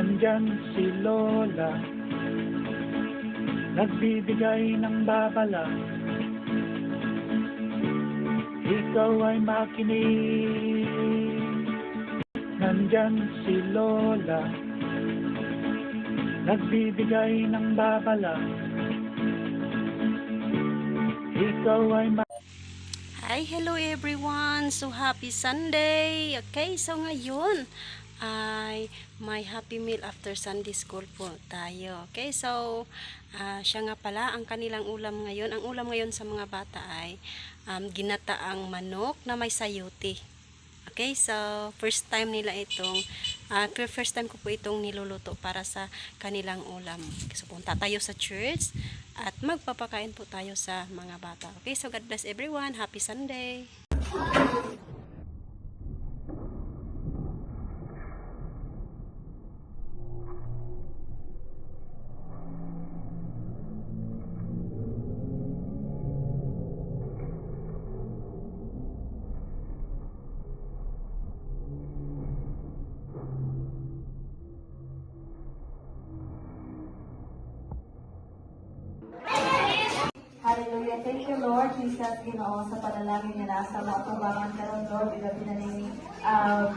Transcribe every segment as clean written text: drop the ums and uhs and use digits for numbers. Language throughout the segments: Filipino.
Nandyan si Lola, nagbibigay ng babala. Ikaw ay makinig. Nandyan si Lola, nagbibigay ng babala. Ikaw ay Hi, hello everyone. So happy Sunday. Okay, so ngayon ay may happy meal after Sunday school po tayo. Okay, so siya nga pala ang kanilang ulam ngayon. Ang ulam ngayon sa mga bata ay ginataang manok na may sayote. Okay, so first time ko po itong niluluto para sa kanilang ulam. So punta tayo sa church at magpapakain po tayo sa mga bata. Okay, so God bless everyone. Happy Sunday! Hallelujah. Thank you, Lord Jesus, Ginoo, sa panalangin niya nasa mga tubangan ka ron, Lord, ilabi na nini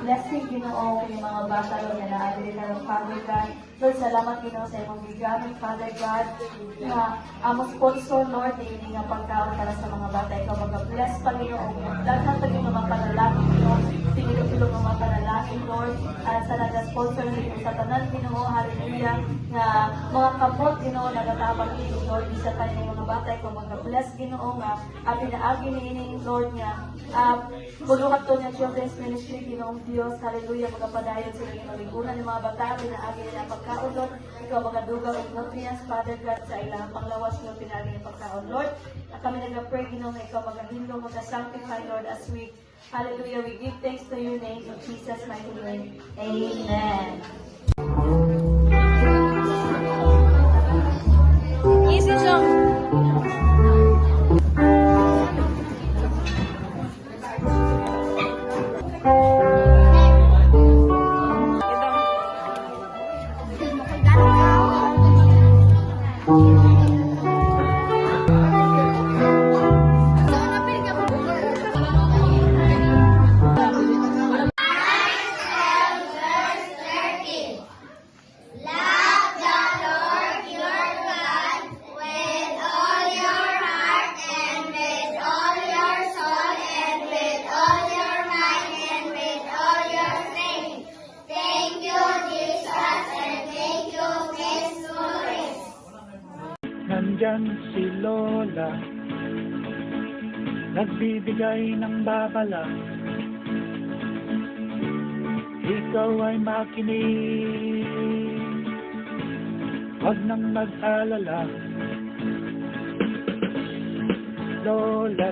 blessing, Ginoo, kung yung mga bata, Lord, na naadili ka ron, Father God. Lord, salamat, Ginoo, sa imong gigamit, Father God, na sponsor, Lord, na ini nga pagkaon para sa mga bata. Ikaw mag-bless pa, Ginoo, daghan pa yung mga panalangin, Ginoo, pinilog-ilog ng mga panalangin, Lord, sa nag-sponsor nito sa tanan, Ginoo, hallelujah, na mga kamot, Ginoo, nagatabang nito, Lord, isa tayo ng mga bata, ikaw mag-bless, Ginoo, nga pinaagi ni Lord niya, buluhat to niya children's ministry, Ginoong Diyos, hallelujah, magapadayon sila ng maligunan ng mga bata, pinaagi nila pagkaon, Lord, ikaw magadugang ng nutrients, Father God, sa ilang panglawas ng pinaagi ng pagkaon, Lord, at kami nag-pray, Ginoo, na ikaw mag-ahindong, mag-sanctify, Lord, as we, hallelujah, we give thanks to your name, in Jesus' mighty name, amen. Easy song! Nandyan si Lola, nagbibigay ng babala. Ikaw ay makinig, wag nang mag-alala. Lola,